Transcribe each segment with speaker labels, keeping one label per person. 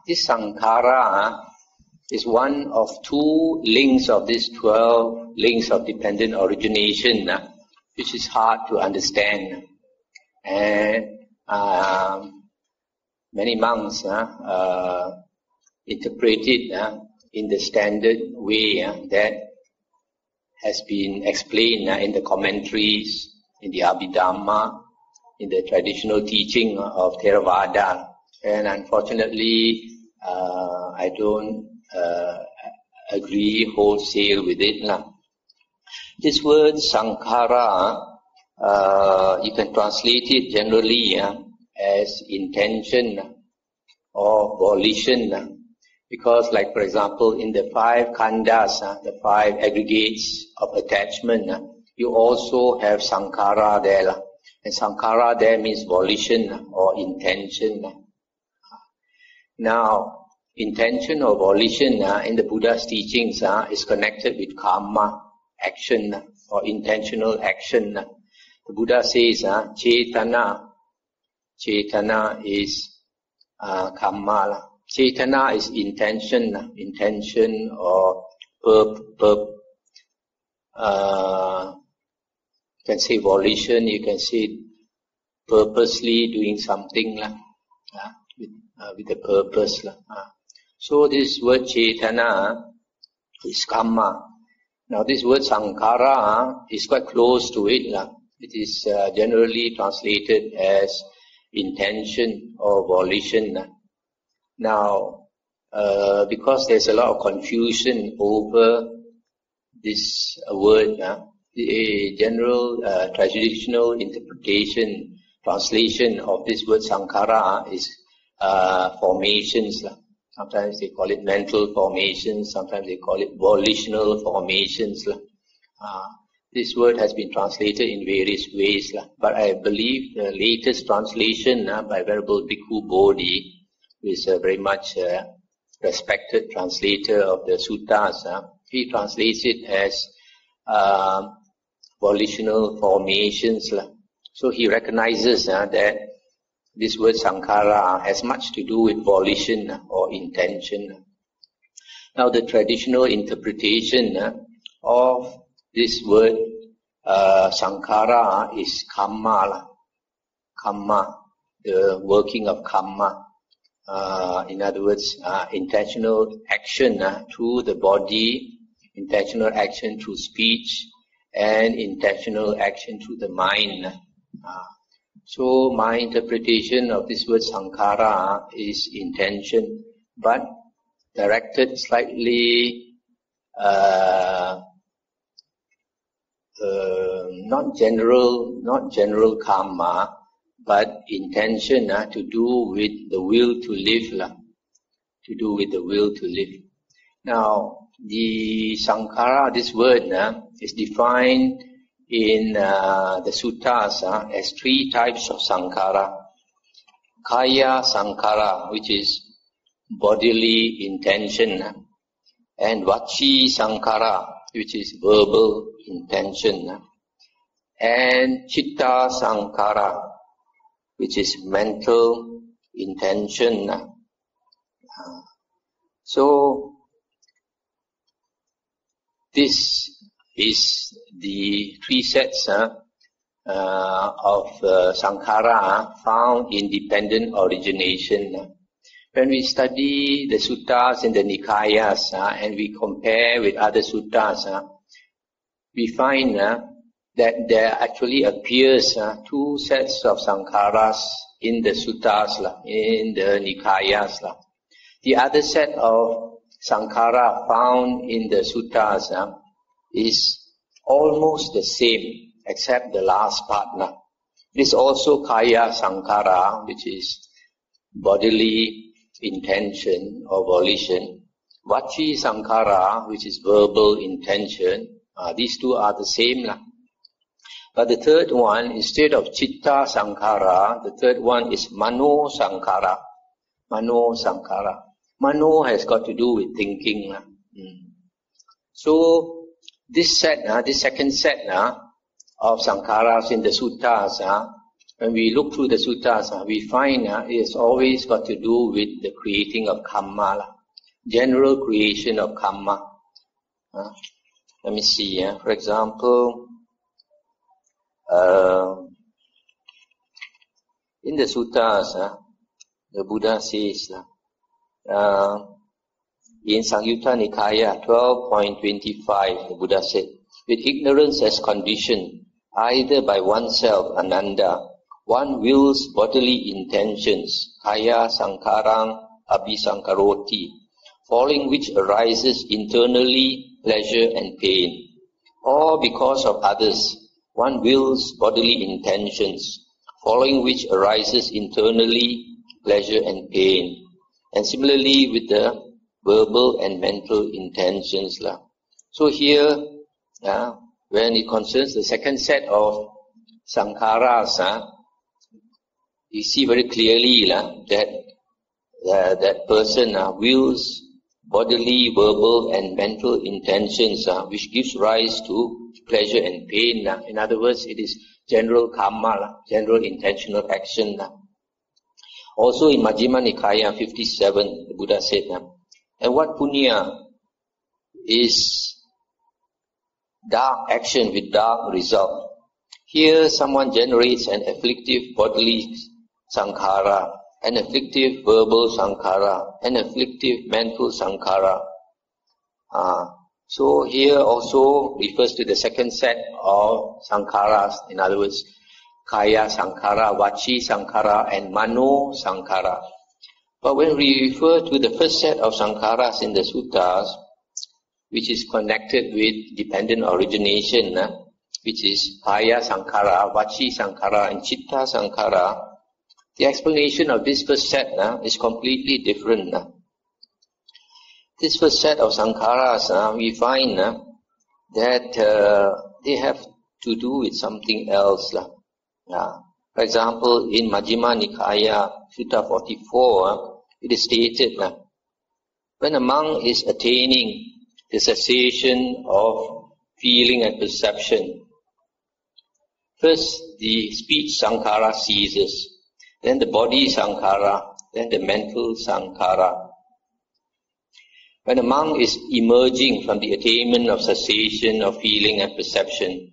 Speaker 1: This Sankara is one of 2 links of these 12 links of dependent origination, which is hard to understand. And many monks interpret it in the standard way that has been explained in the commentaries, in the Abhidhamma, in the traditional teaching of Theravada. And unfortunately, I don't agree wholesale with it. This word Sankara, you can translate it generally as intention or volition. Because, like for example, in the 5 khandhas, the 5 aggregates of attachment, you also have Sankara there. And Sankara there means volition or intention. Now, intention or volition in the Buddha's teachings is connected with karma, action or intentional action. The Buddha says, Cetana is karma. Cetana is intention or you can say volition, you can say purposely doing something with a purpose. So this word Cetana is karma. Now this word Sankara is quite close to it. It is generally translated as intention or volition. Now, because there's a lot of confusion over this word, the general traditional interpretation, translation of this word Sankara is formations. Sometimes they call it mental formations, sometimes they call it volitional formations. This word has been translated in various ways, but I believe the latest translation by Venerable Bhikkhu Bodhi, who is a very much respected translator of the suttas, he translates it as volitional formations. So he recognizes that this word Sankara has much to do with volition or intention. Now the traditional interpretation of this word Sankara is karma, the working of karma. In other words, intentional action through the body, intentional action through speech, and intentional action through the mind. So my interpretation of this word Sankara is intention, but directed slightly, not general karma, but intention to do with the will to live, Now, the Sankara, this word, is defined in the suttas as 3 types of Sankara. Kaya Sankara, which is bodily intention, and Vachi Sankara, which is verbal intention, and Chitta Sankara, which is mental intention. So, this is the 3 sets of Sankara found in dependent origination. When we study the suttas in the Nikayas and we compare with other suttas, we find that there actually appears 2 sets of Sankaras in the suttas, in the Nikayas. The other set of Sankara found in the suttas is almost the same, except the last part. It is also Kaya Sankara, which is bodily intention or volition. Vachi Sankara, which is verbal intention. These 2 are the same. But the third one, instead of Chitta Sankara, the third one is Mano Sankara. Mano Sankara. Mano has got to do with thinking. So, this second set of Sankaras in the suttas when we look through the suttas, we find it's always got to do with the creating of karma, general creation of karma. Let me see. For example, in the suttas, the Buddha says, in Samyutta Nikaya 12.25, the Buddha said, with ignorance as condition, either by oneself, ananda, one wills bodily intentions, kaya sankarang abhisankaroti, following which arises internally pleasure and pain. Or because of others, one wills bodily intentions, following which arises internally pleasure and pain. And similarly with the verbal and mental intentions. So here, when it concerns the second set of sankharas, you see very clearly that person wills bodily, verbal and mental intentions which gives rise to pleasure and pain. In other words, it is general karma, general intentional action. Also in Majjhima Nikaya 57, the Buddha said, and what punya is dark action with dark result. Here someone generates an afflictive bodily sankhara, an afflictive verbal sankhara, an afflictive mental sankhara. So here also refers to the second set of sankharas, in other words, kaya sankhara, vachi sankhara and mano sankhara. But when we refer to the first set of sankharas in the suttas, which is connected with dependent origination, which is kaya sankhara, vachi sankhara and chitta sankhara, the explanation of this first set is completely different. This first set of sankharas, we find that they have to do with something else. For example, in Majjhima Nikaya, Sutta 44, it is stated, when a monk is attaining the cessation of feeling and perception, first the speech sankhara ceases, then the body sankhara, then the mental sankhara. When a monk is emerging from the attainment of cessation of feeling and perception,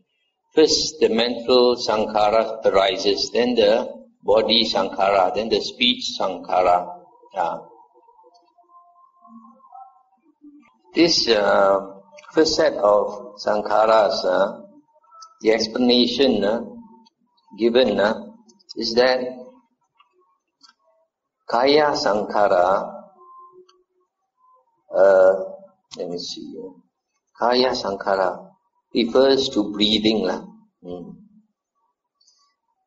Speaker 1: first the mental sankhara arises, then the body sankhara, then the speech sankhara. This first set of sankharas, the explanation given is that kaya sankhara, let me see, kaya sankhara refers to breathing.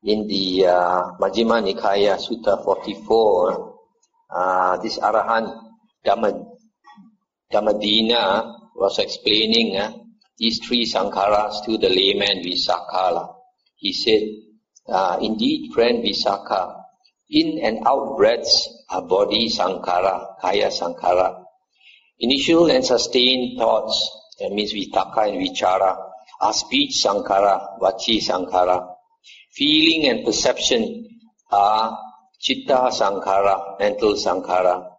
Speaker 1: In the Majjhima Nikaya Sutta 44, this Arahant Dhammadina was explaining these three sankharas to the layman Visakha. He said, indeed, friend Visakha, in and out breaths are body sankhara, kaya sankhara. Initial and sustained thoughts, that means vitaka and vichara, are speech sankhara, vachi sankhara. Feeling and perception are chitta sankhara, mental sankhara.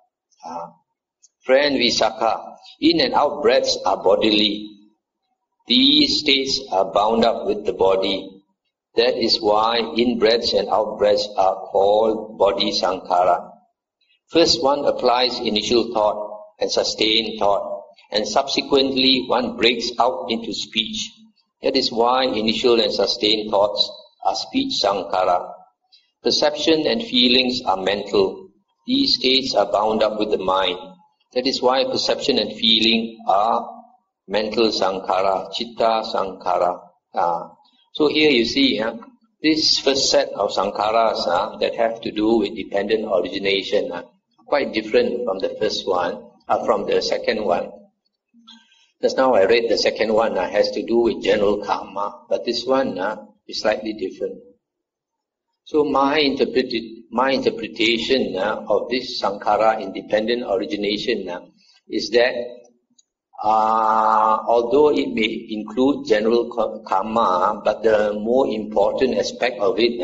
Speaker 1: Friend Visakha, in and out breaths are bodily. These states are bound up with the body. That is why in-breaths and out-breaths are called body sankhara. First one applies initial thought and sustained thought, and subsequently one breaks out into speech. That is why initial and sustained thoughts are speech sankhara. Perception and feelings are mental. These states are bound up with the mind. That is why perception and feeling are mental sankhara, chitta sankhara. So here you see, this first set of sankharas that have to do with dependent origination are quite different from the first one, from the second one. Just now I read the second one has to do with general karma, but this one is slightly different. So my interpretation of this sankhara independent origination is that although it may include general karma, but the more important aspect of it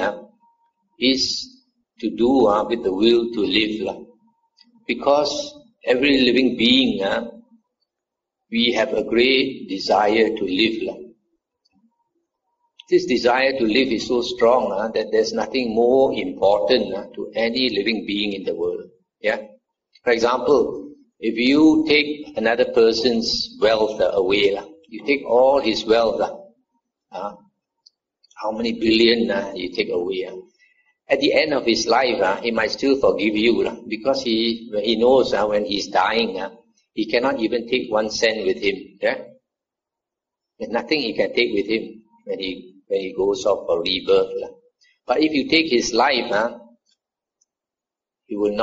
Speaker 1: is to do with the will to live. Because every living being, we have a great desire to live. This desire to live is so strong that there's nothing more important to any living being in the world. Yeah. For example, if you take another person's wealth away, you take all his wealth, how many billion you take away? At the end of his life, he might still forgive you because he knows when he's dying, he cannot even take 1 cent with him. Yeah? There's nothing he can take with him when he goes off for rebirth. But if you take his life, he will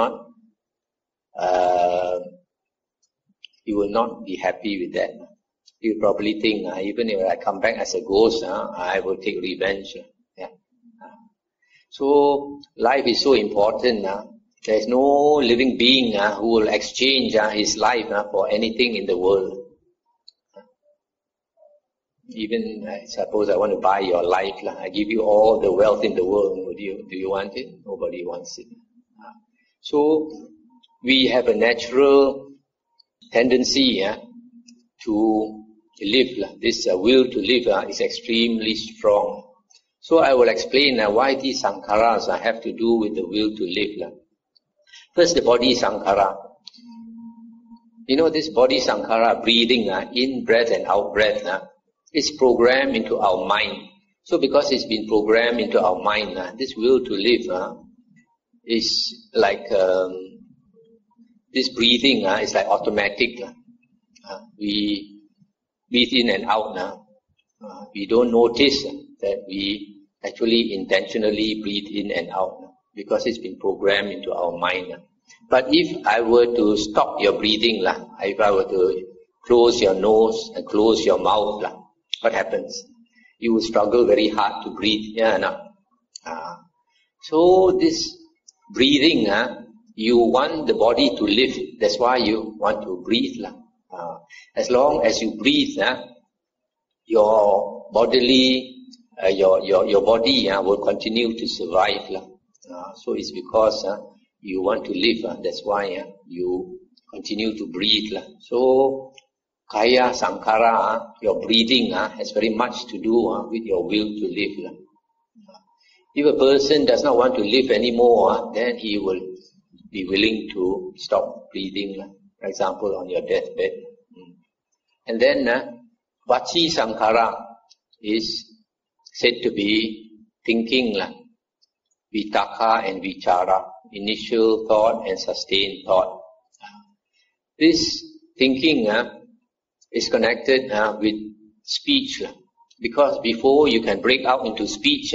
Speaker 1: not be happy with that. He'll probably think, even if I come back as a ghost, I will take revenge. Yeah. So life is so important. There is no living being who will exchange his life for anything in the world. Even suppose I want to buy your life, I give you all the wealth in the world. Do you want it? Nobody wants it. So we have a natural tendency to live. This will to live is extremely strong. So I will explain why these Sankaras have to do with the will to live. First, the body Sankara. You know, this body Sankara, breathing, in breath and out breath, is programmed into our mind. So because it's been programmed into our mind, this will to live is like, this breathing is like automatic. We breathe in and out. We don't notice that we actually intentionally breathe in and out because it's been programmed into our mind. But if I were to stop your breathing, if I were to close your nose and close your mouth, what happens? You will struggle very hard to breathe. So this breathing, you want the body to live. That's why you want to breathe. As long as you breathe, your bodily, your body will continue to survive. So it's because you want to live. That's why you continue to breathe. So Kaya Sankara, your breathing has very much to do with your will to live. If a person does not want to live anymore, then he will be willing to stop breathing. For example, on your deathbed. And then Vachi Sankara is said to be thinking, Vitaka and Vichara, initial thought and sustained thought. This thinking is connected with speech, because before you can break out into speech,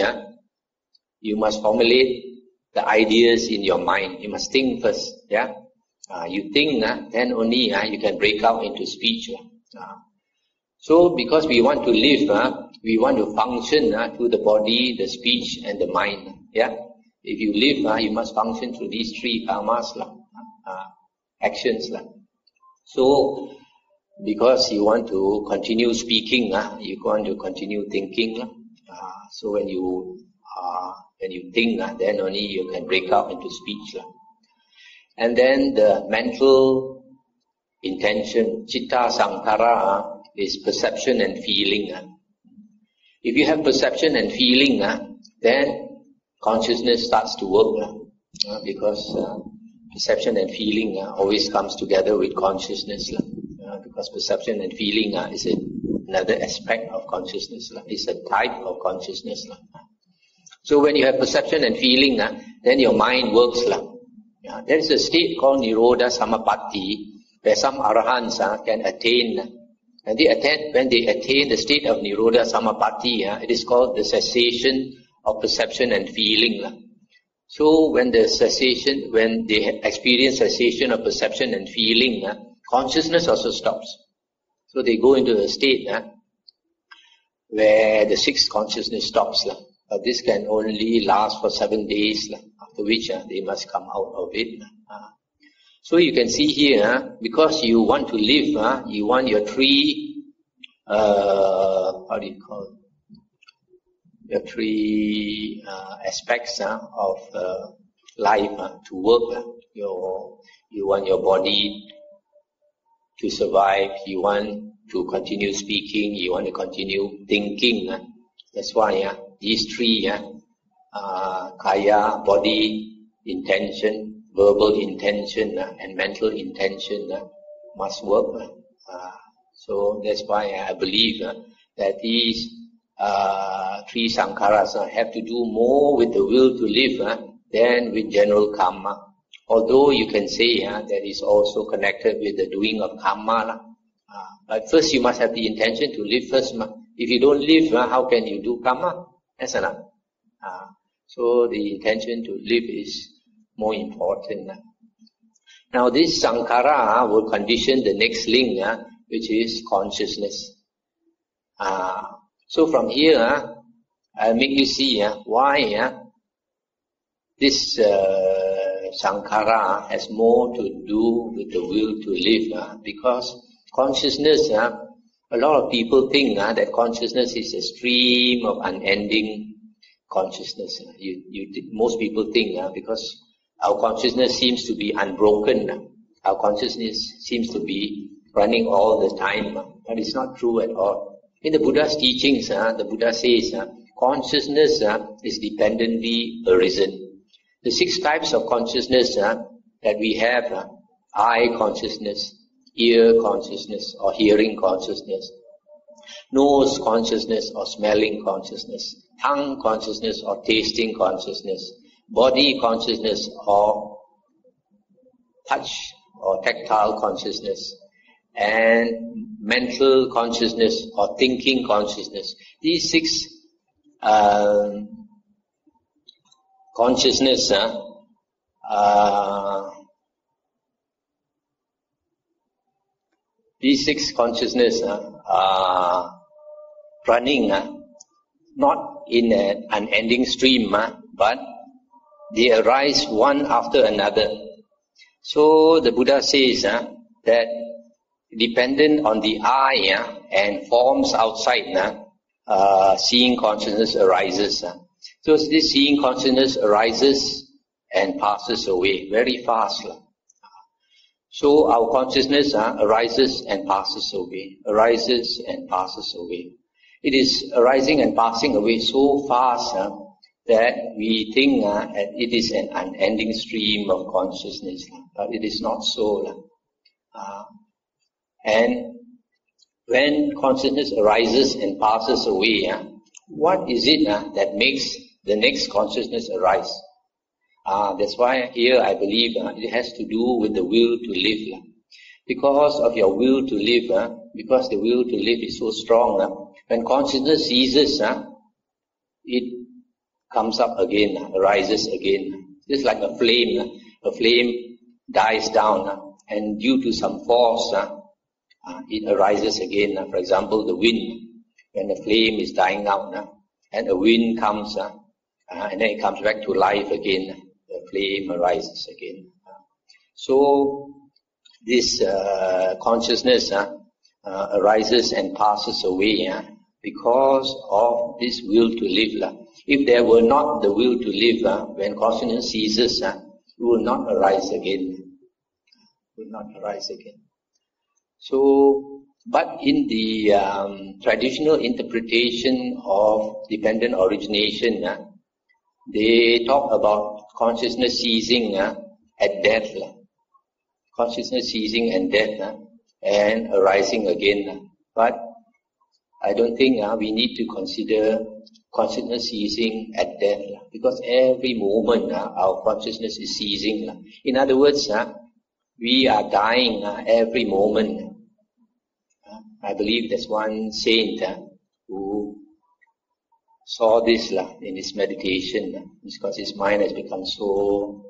Speaker 1: you must formulate the ideas in your mind. You must think first. You think, then only you can break out into speech. So because we want to live, we want to function through the body, the speech and the mind. If you live, you must function through these 3 karmas, actions. So because you want to continue speaking, you want to continue thinking. So when you think, then only you can break out into speech. And then the mental intention, Chitta Sankara, is perception and feeling. If you have perception and feeling, then consciousness starts to work. Because perception and feeling always comes together with consciousness. Because perception and feeling is another aspect of consciousness. It's a type of consciousness. So when you have perception and feeling, then your mind works. There is a state called Nirodha Samapatti, where some arahants can attain. And when they attain the state of Nirodha Samapatti, it is called the cessation of perception and feeling. So when they experience cessation of perception and feeling, consciousness also stops. So they go into a state where the 6th consciousness stops. But this can only last for 7 days, after which they must come out of it. So you can see here, because you want to live, you want your 3, your three aspects of life to work. You want your body to survive, you want to continue speaking, you want to continue thinking. That's why these three, kaya, body, intention, verbal intention, and mental intention must work. So that's why I believe that these three sankharas have to do more with the will to live than with general karma. Although you can say that is also connected with the doing of karma. But first you must have the intention to live first. If you don't live, how can you do karma? That's enough. So the intention to live is more important. Now this sankhara will condition the next link, which is consciousness. So from here, I'll make you see why this sankhara has more to do with the will to live. Because consciousness, a lot of people think that consciousness is a stream of unending consciousness. Most people think because our consciousness seems to be unbroken. Our consciousness seems to be running all the time. But it's not true at all. In the Buddha's teachings, the Buddha says consciousness is dependently arisen. The 6 types of consciousness that we have, eye consciousness, ear consciousness or hearing consciousness, nose consciousness or smelling consciousness, tongue consciousness or tasting consciousness, body consciousness or touch or tactile consciousness, and mental consciousness or thinking consciousness. These 6 consciousness these 6 consciousness are running not in an unending stream, but they arise one after another. So the Buddha says that dependent on the eye and forms outside, seeing consciousness arises. So this seeing consciousness arises and passes away very fast. So our consciousness arises and passes away, arises and passes away. It is arising and passing away so fast that we think it is an unending stream of consciousness, but it is not so. And when consciousness arises and passes away, what is it that makes the next consciousness arise? That's why here I believe it has to do with the will to live. Because of your will to live, because the will to live is so strong, when consciousness ceases, it comes up again, arises again. Just like a flame dies down, and due to some force, it arises again. For example, the wind, when the flame is dying out, and a wind comes, and then it comes back to life again, the flame arises again. So this consciousness arises and passes away because of this will to live. If there were not the will to live, when consciousness ceases, it will not arise again. Will not arise again. So, but in the traditional interpretation of dependent origination, they talk about consciousness ceasing at death. Consciousness ceasing and death and arising again. But I don't think we need to consider consciousness ceasing at death, because every moment our consciousness is ceasing. In other words, we are dying every moment. I believe there's one saint who saw this in his meditation, because his mind has become so,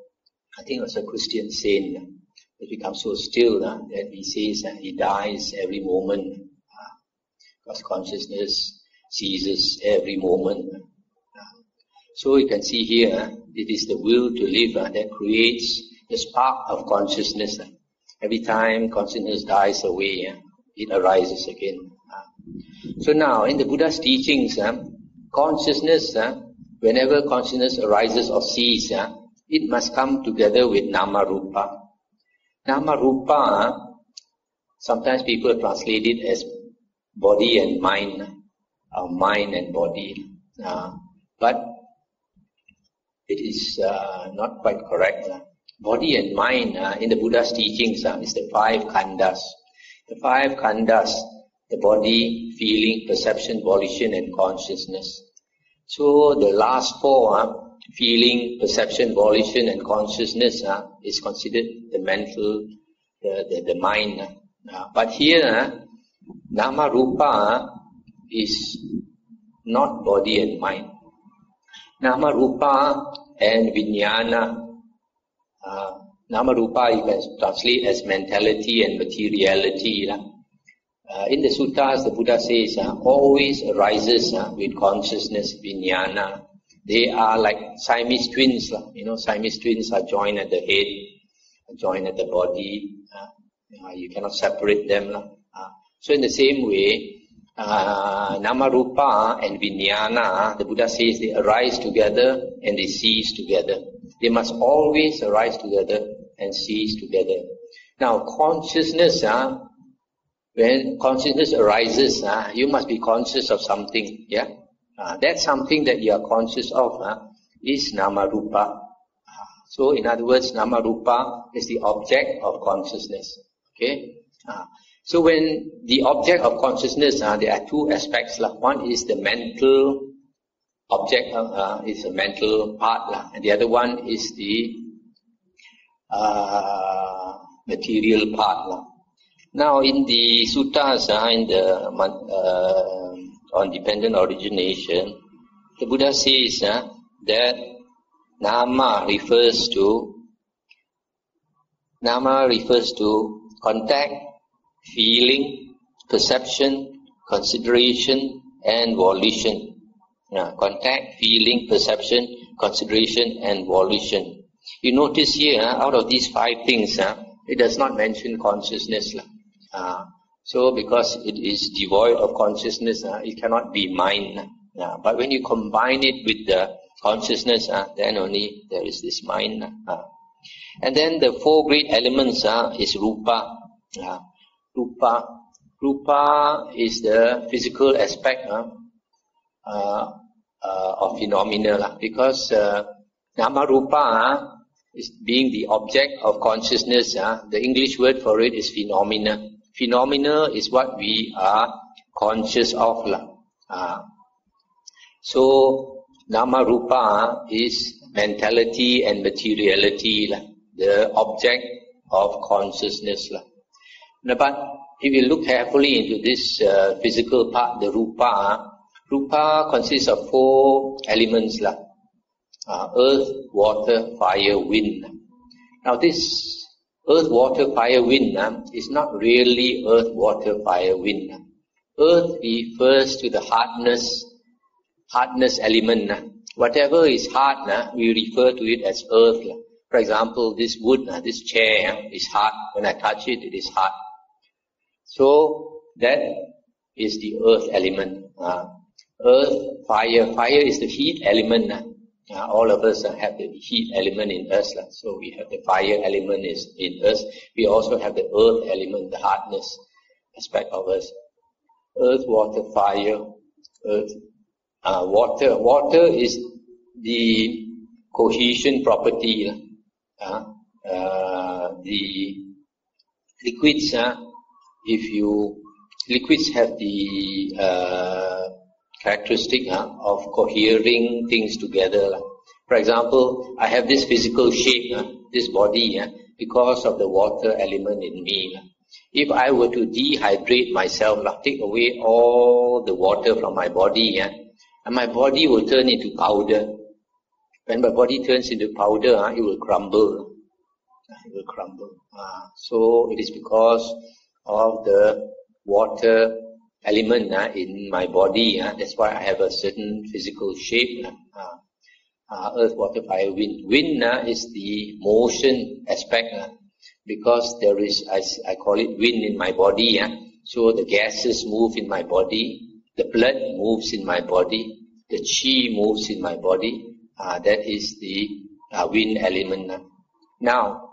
Speaker 1: I think it was a Christian saint, it becomes so still that he says he dies every moment, because consciousness ceases every moment. So you can see here, it is the will to live that creates the spark of consciousness. Every time consciousness dies away, it arises again. So now, in the Buddha's teachings, consciousness, whenever consciousness arises or ceases, it must come together with Nama Rupa. Nama Rupa, sometimes people translate it as body and mind, mind and body. But it is not quite correct. Body and mind in the Buddha's teachings is the 5 khandhas. The 5 khandhas, the body, feeling, perception, volition and consciousness. So the last 4, feeling, perception, volition and consciousness is considered the mental, the mind. But here, Nama Rupa is not body and mind. Nama Rupa and Vijnana. Nama Rupa you can translate as mentality and materiality. In the suttas, the Buddha says, always arises with consciousness, Vijnana. They are like Siamese twins. Siamese twins are joined at the head, joined at the body. You cannot separate them. So in the same way, Nama Rupa and Vijnana, the Buddha says they arise together and they cease together. They must always arise together and cease together. Now consciousness, when consciousness arises, you must be conscious of something. Yeah, that something that you are conscious of is Nama Rupa. So in other words, Nama Rupa is the object of consciousness. Okay. So when the object of consciousness, there are 2 aspects. One is the mental object, is a mental part, and the other one is the material part. Now in the suttas, in the on dependent origination, the Buddha says that Nama refers to contact, feeling, perception, consideration and volition. Contact, feeling, perception, consideration and volition. You notice here, out of these 5 things, it does not mention consciousness. So because it is devoid of consciousness, it cannot be mind. But when you combine it with the consciousness, then only there is this mind. And then the 4 great elements is Rupa. Rupa is the physical aspect of phenomena, because Nama Rupa is being the object of consciousness. The English word for it is phenomena. Phenomena is what we are conscious of. So Nama Rupa is mentality and materiality, the object of consciousness. But if you look carefully into this physical part, the Rupa consists of 4 elements, earth, water, fire, wind. Now this earth, water, fire, wind is not really earth, water, fire, wind. Earth refers to the hardness element. Whatever is hard, we refer to it as earth. For example, this wood, this chair is hard. When I touch it, it is hard. So that is the earth element. Earth, fire. Fire is the heat element. All of us have the heat element in us. So we have the fire element in us. We also have the earth element, the hardness aspect of us. Earth, water, fire, earth. Water. Water is the cohesion property. The liquids, liquids have the characteristic of cohering things together. For example, I have this physical shape, this body, because of the water element in me. If I were to dehydrate myself, take away all the water from my body, and my body will turn into powder. When my body turns into powder, it will crumble. It will crumble. So it is because of the water element in my body. That's why I have a certain physical shape. Earth, water, fire, wind. Wind is the motion aspect, because there is, I call it wind in my body. So the gases move in my body. The blood moves in my body. the chi moves in my body. That is the wind element. Now,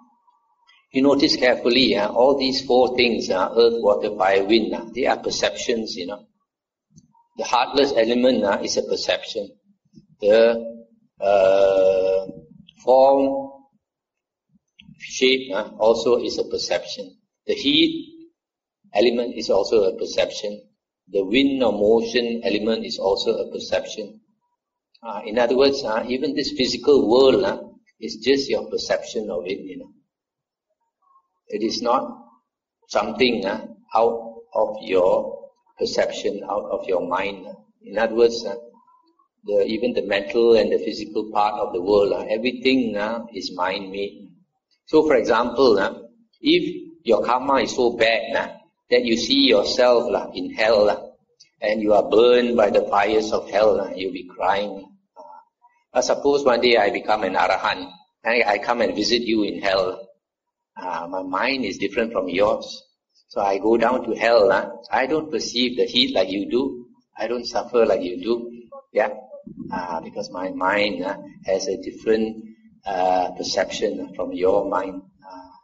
Speaker 1: you notice carefully, all these four things, earth, water, fire, wind, they are perceptions, The heartless element is a perception. The form, shape also is a perception. The heat element is also a perception. The wind or motion element is also a perception. In other words, even this physical world is just your perception of it, It is not something out of your perception, out of your mind. In other words, even the mental and the physical part of the world, everything is mind-made. So, for example, if your karma is so bad that you see yourself in hell and you are burned by the fires of hell, you'll be crying. Suppose one day I become an arahant and I come and visit you in hell. My mind is different from yours. So I go down to hell. I don't perceive the heat like you do. I don't suffer like you do. Because my mind has a different perception from your mind.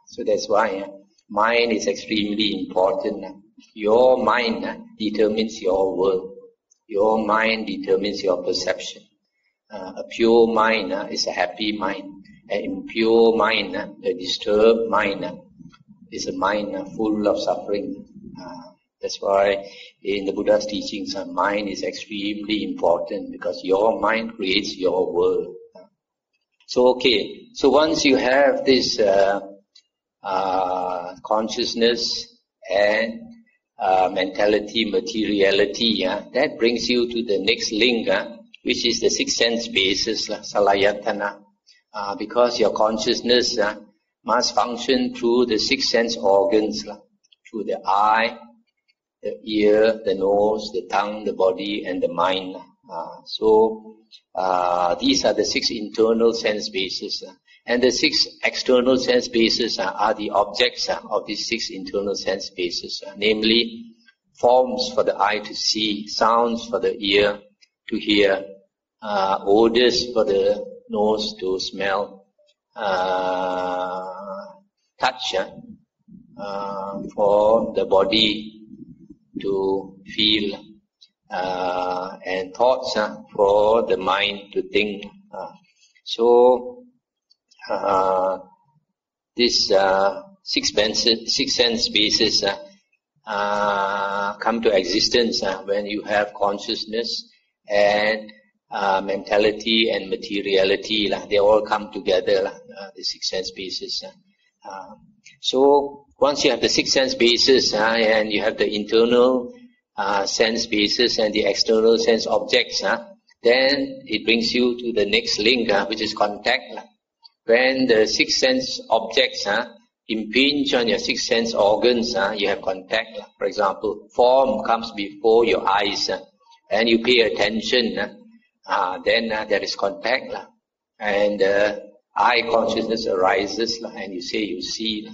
Speaker 1: So that's why mind is extremely important. Your mind determines your world. Your mind determines your perception. A pure mind is a happy mind. An impure mind, a disturbed mind, is a mind full of suffering. That's why in the Buddha's teachings, mind is extremely important because your mind creates your world. So once you have this consciousness and mentality, materiality, that brings you to the next link, which is the six sense basis, salayatana. Because your consciousness must function through the six sense organs, through the eye, the ear, the nose, the tongue, the body, and the mind. These are the six internal sense bases. And the six external sense bases are the objects of these six internal sense bases, namely forms for the eye to see, sounds for the ear to hear, odors for the nose to smell, touch for the body to feel, and thoughts for the mind to think. This six sense bases come to existence when you have consciousness and mentality and materiality. They all come together, the six sense bases. So once you have the six sense bases and you have the internal sense bases and the external sense objects, then it brings you to the next link, which is contact. When the six sense objects impinge on your six sense organs, you have contact. For example, form comes before your eyes and you pay attention, then there is contact. And eye consciousness arises and you say you see.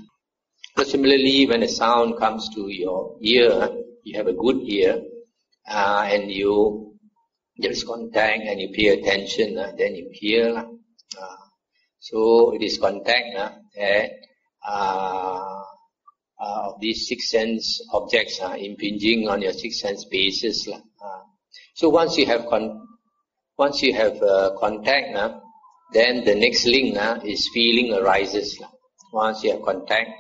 Speaker 1: But similarly, when a sound comes to your ear, you have a good ear, and there is contact and you pay attention, then you hear. So it is contact that of these six sense objects impinging on your six sense bases. So once you have contact, then the next link is feeling arises. Once you have contact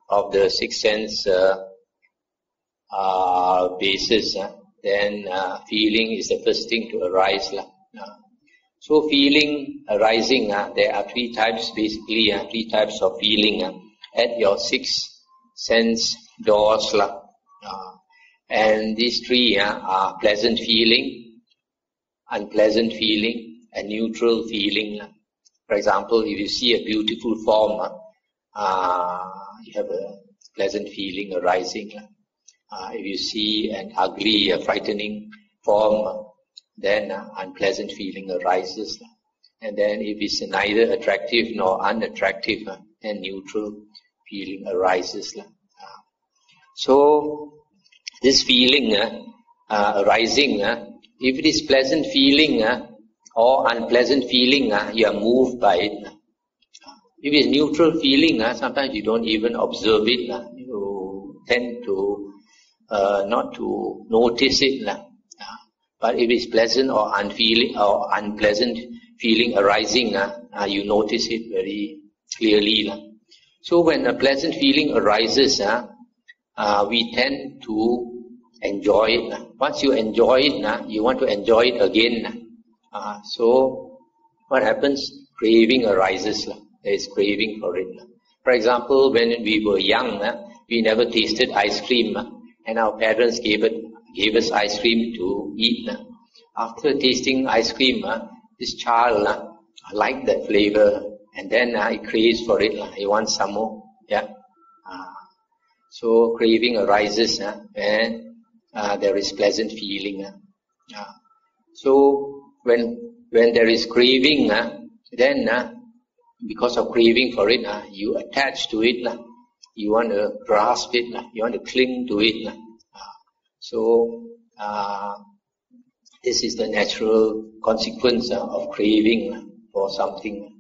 Speaker 1: of the six sense bases, then feeling is the first thing to arise. So feeling arising, there are three types basically, three types of feeling at your six sense doors. And these three are pleasant feeling, unpleasant feeling, and neutral feeling. For example, if you see a beautiful form, you have a pleasant feeling arising. If you see an ugly, frightening form, then unpleasant feeling arises. And then if it's neither attractive nor unattractive, then neutral feeling arises. So this feeling arising If it is pleasant feeling or unpleasant feeling, you are moved by it. If it is neutral feeling, sometimes you don't even observe it. You tend to not to notice it. But if it is pleasant or unpleasant feeling arising, you notice it very clearly. So when a pleasant feeling arises, we tend to enjoy it. Once you enjoy it, you want to enjoy it again. So what happens? Craving arises. There is craving for it. For example, when we were young, we never tasted ice cream, and our parents gave us ice cream to eat. After tasting ice cream, this child liked that flavor, and then he craves for it. He wants some more. So craving arises when there is pleasant feeling. So when there is craving, then because of craving for it, you attach to it. You want to grasp it. You want to cling to it. So this is the natural consequence of craving for something.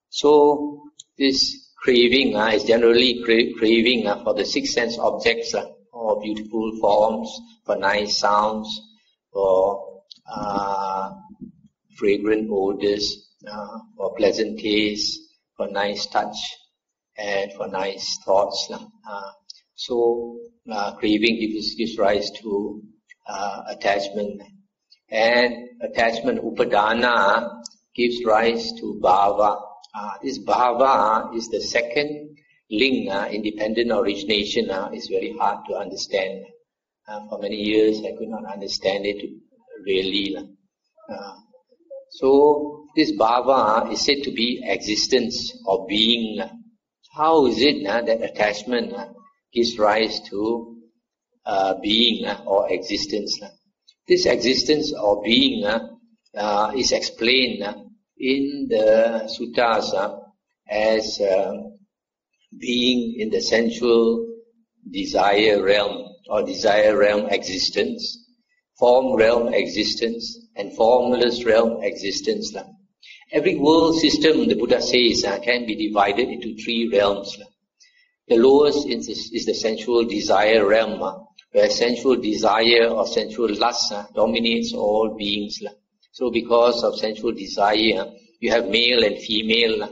Speaker 1: So this craving is generally craving for the six sense objects, or beautiful forms, for nice sounds, for fragrant odors, for pleasant taste, for nice touch, and for nice thoughts. So craving gives rise to attachment, and attachment, upadana, gives rise to bhava. This bhava is the second link, independent origination. Is very hard to understand. For many years I could not understand it really. So this bhava is said to be existence or being. How is it that attachment gives rise to being or existence? This existence or being is explained in the suttas as being in the sensual desire realm or desire realm existence, form realm existence, and formless realm existence. Every world system, the Buddha says, can be divided into three realms. The lowest is the sensual desire realm, where sensual desire or sensual lust dominates all beings. So because of sensual desire, you have male and female.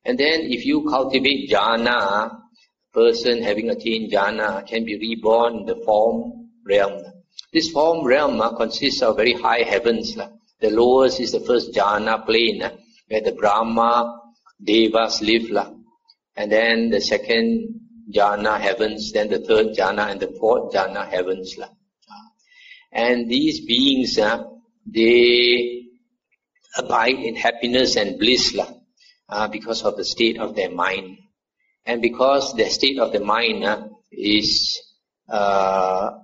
Speaker 1: And then if you cultivate jhana, person having attained jhana can be reborn in the form realm. This form realm consists of very high heavens. The lowest is the first jhana plane, where the Brahma, Devas live. And then the second jhana heavens, then the third jhana, and the fourth jhana heavens. And these beings, they abide in happiness and bliss because of the state of their mind. And because the state of the mind is in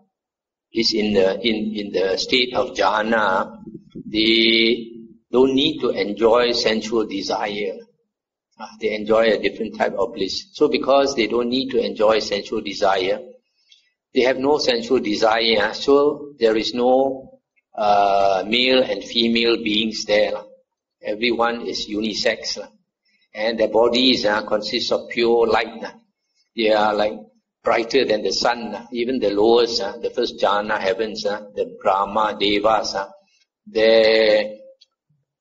Speaker 1: the state of jhana, they don't need to enjoy sensual desire. They enjoy a different type of bliss. So because they don't need to enjoy sensual desire, they have no sensual desire, so there is no male and female beings there. Everyone is unisex. And their bodies consist of pure light. They are like brighter than the sun. Even the lowest, the first jhana heavens, the Brahma, Devas, their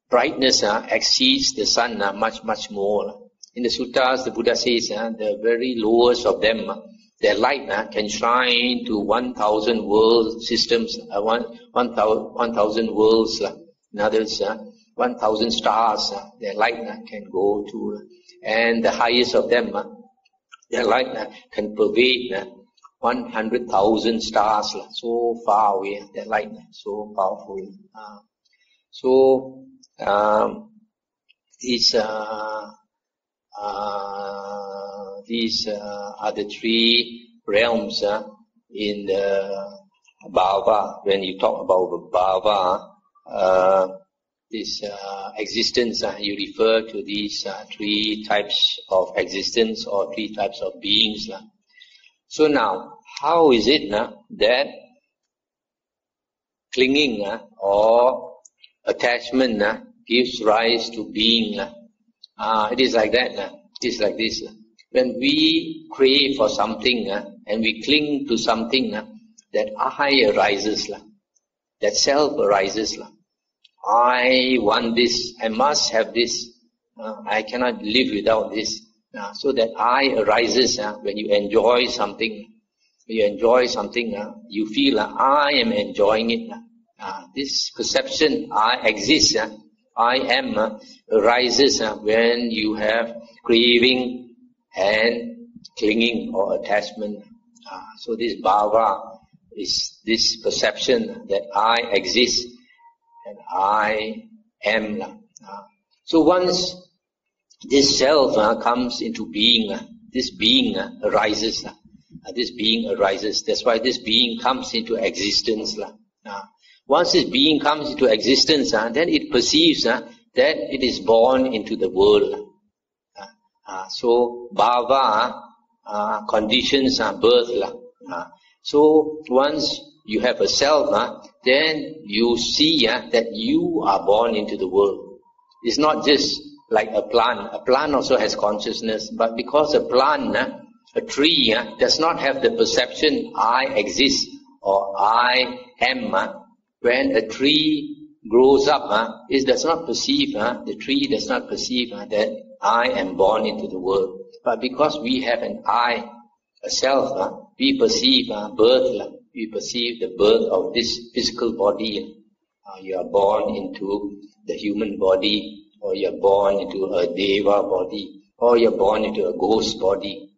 Speaker 1: brightness exceeds the sun much more. In the suttas, the Buddha says the very lowest of them, their light can shine to 1,000 world systems, 1,000 worlds. In others, 1,000 stars, their light can go to. And the highest of them, their light can pervade 100,000 stars. So far away, their light so powerful. These are the three realms in the bhava. When you talk about bhava, this existence, you refer to these three types of existence or three types of beings. So now, how is it that clinging or attachment gives rise to being. It is like that. It is like this. When we crave for something and we cling to something, that I arises, that self arises. I want this, I must have this, I cannot live without this. So that I arises when you enjoy something. When you enjoy something, you feel I am enjoying it. This perception, I exist, I am, arises when you have craving and clinging or attachment. So this bhava is this perception that I exist and I am. So once this self comes into being, this being arises. This being arises. That's why this being comes into existence. Once this being comes into existence, then it perceives that it is born into the world. So bhava conditions birth. So once you have a self, then you see that you are born into the world. It's not just like a plant. A plant also has consciousness, but because a plant, a tree, does not have the perception I exist or I am. When a tree grows up, it does not perceive, the tree does not perceive that I am born into the world. But because we have an I, a self, we perceive birth. We perceive the birth of this physical body. You are born into the human body, or you are born into a deva body, or you are born into a ghost body.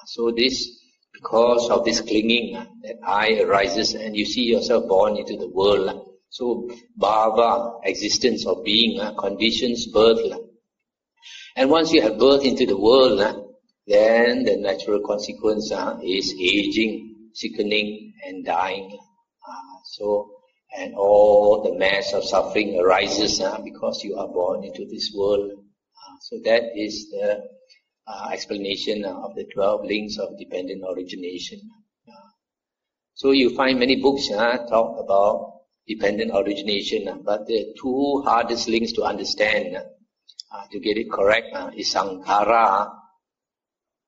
Speaker 1: So this, because of this clinging, that I arises and you see yourself born into the world. So bhava, existence or being, conditions birth. And once you have birth into the world, then the natural consequence is aging, sickening and dying. And all the mass of suffering arises because you are born into this world. So that is the explanation of the 12 links of dependent origination. So you find many books talk about dependent origination, but the two hardest links to understand, to get it correct, is Sankara,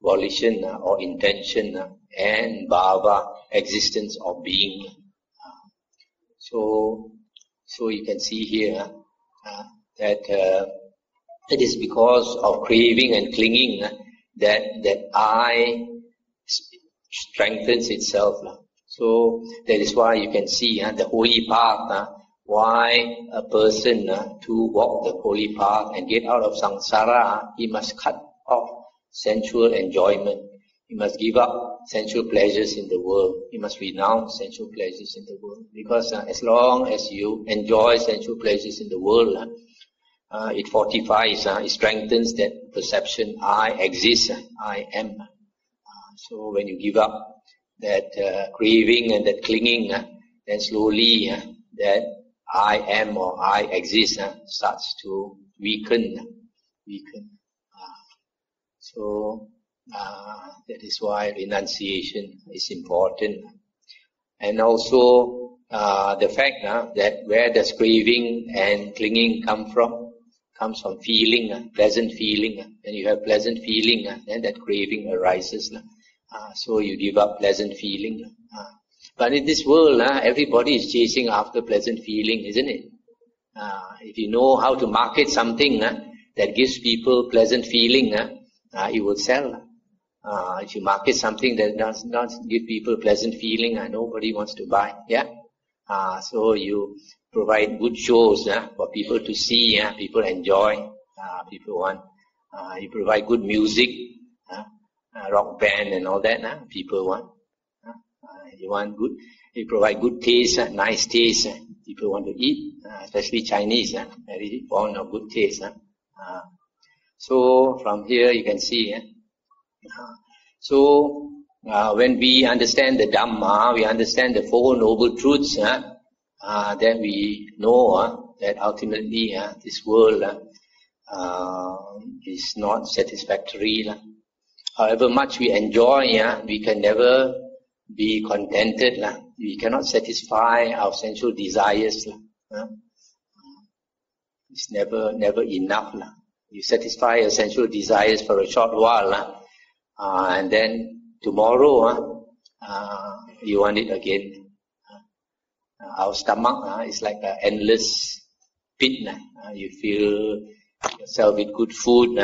Speaker 1: volition or intention, and bhava, existence or being. So you can see here that it is because of craving and clinging that I strengthens itself. So that is why you can see the holy path, why a person to walk the holy path and get out of samsara, he must cut off sensual enjoyment. He must give up sensual pleasures in the world. He must renounce sensual pleasures in the world. Because as long as you enjoy sensual pleasures in the world, it fortifies, it strengthens that perception, I exist, I am. So when you give up that craving and that clinging, then slowly that I am or I exist starts to weaken. So that is why renunciation is important. And also the fact that where does craving and clinging come from? Comes from feeling, pleasant feeling. When you have pleasant feeling, then that craving arises. So you give up pleasant feeling. But in this world, everybody is chasing after pleasant feeling, isn't it? If you know how to market something that gives people pleasant feeling, you will sell. If you market something that does not give people pleasant feeling, nobody wants to buy. Yeah. So you provide good shows for people to see, people enjoy, people want. You provide good music, rock band and all that, people want. You provide good taste, nice taste, people want to eat, especially Chinese, very fond of good taste. So from here you can see. So when we understand the Dhamma, we understand the Four Noble Truths, then we know that ultimately this world is not satisfactory. However much we enjoy, we can never be contented. We cannot satisfy our sensual desires. It's never enough. You satisfy your sensual desires for a short while, and then tomorrow you want it again. Our stomach is like an endless pit. You fill yourself with good food.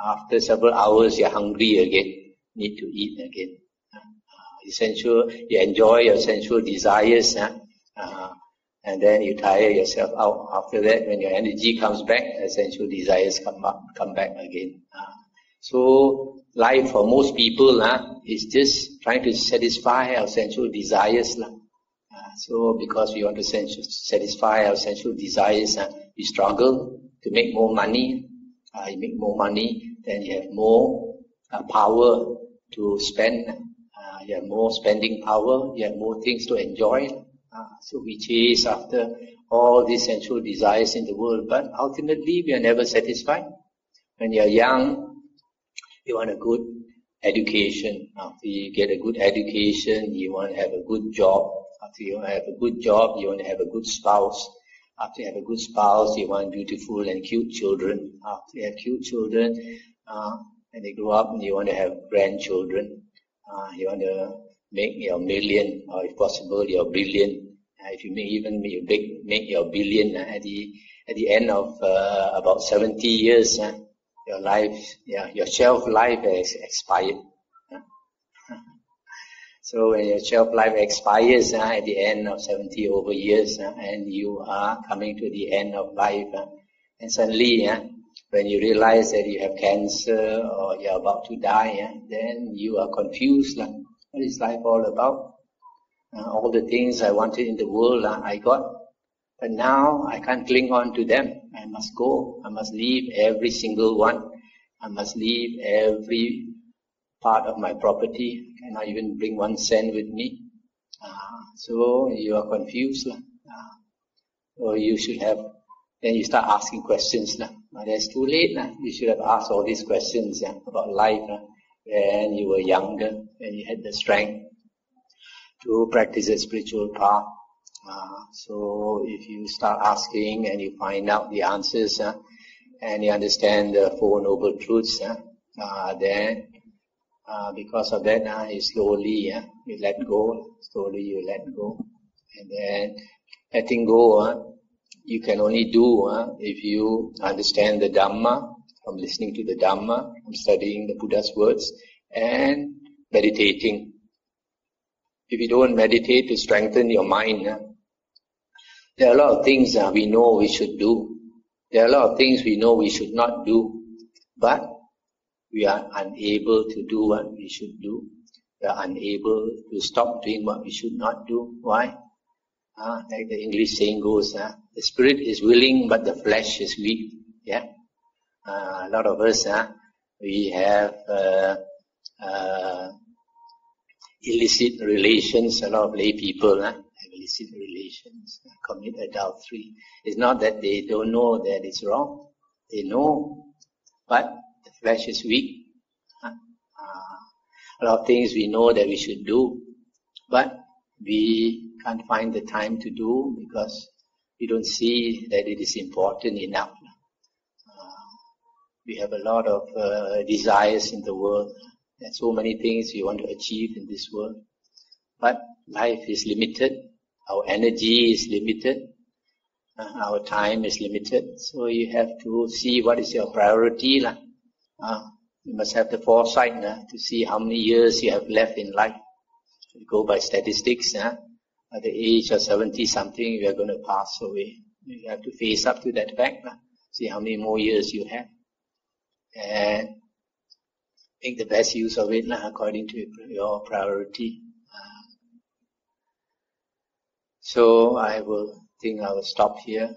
Speaker 1: After several hours, you're hungry again. Need to eat again. You enjoy your sensual desires, and then you tire yourself out. After that, when your energy comes back, the sensual desires come back again. So life for most people is just trying to satisfy our sensual desires. So because we want to satisfy our sensual desires, we struggle to make more money. You make more money, then you have more power to spend. You have more spending power. You have more things to enjoy. So we chase after all these sensual desires in the world, but ultimately we are never satisfied. When you are young, you want a good education. After you get a good education, you want to have a good job. After you have a good job, you want to have a good spouse. After you have a good spouse, you want beautiful and cute children. After you have cute children, and they grow up, you want to have grandchildren. You want to make your million, or if possible, your billion. If you make your billion at the end of about 70 years, your life, your shelf life has expired. So when your shelf life expires at the end of 70 over years, and you are coming to the end of life, and suddenly when you realize that you have cancer or you are about to die, then you are confused. What is life all about? All the things I wanted in the world, I got. But now I can't cling on to them. I must go. I must leave every single one. I must leave every part of my property. I cannot even bring 1 cent with me. So you are confused. Or you should have, then you start asking questions. But it's too late. You should have asked all these questions about life when you were younger, when you had the strength to practice a spiritual path. So if you start asking and you find out the answers, and you understand the Four Noble Truths, then because of that, you slowly you let go. Slowly you let go. And then letting go, you can only do if you understand the Dhamma, from listening to the Dhamma, from studying the Buddha's words, and meditating. If you don't meditate to strengthen your mind, there are a lot of things we know we should do. There are a lot of things we know we should not do, but we are unable to do what we should do. We are unable to stop doing what we should not do. Why? Like the English saying goes, the spirit is willing, but the flesh is weak. Yeah. A lot of us, we have illicit relations. A lot of lay people have illicit relations, commit adultery. It's not that they don't know that it's wrong. They know, but the flesh is weak. A lot of things we know that we should do, but we can't find the time to do because we don't see that it is important enough. We have a lot of desires in the world. There are so many things we want to achieve in this world. But life is limited. Our energy is limited. Our time is limited. So you have to see what is your priority. You must have the foresight to see how many years you have left in life. You go by statistics. At the age of 70-something, you are going to pass away. You have to face up to that fact. See how many more years you have. And make the best use of it according to your priority. So I will stop here.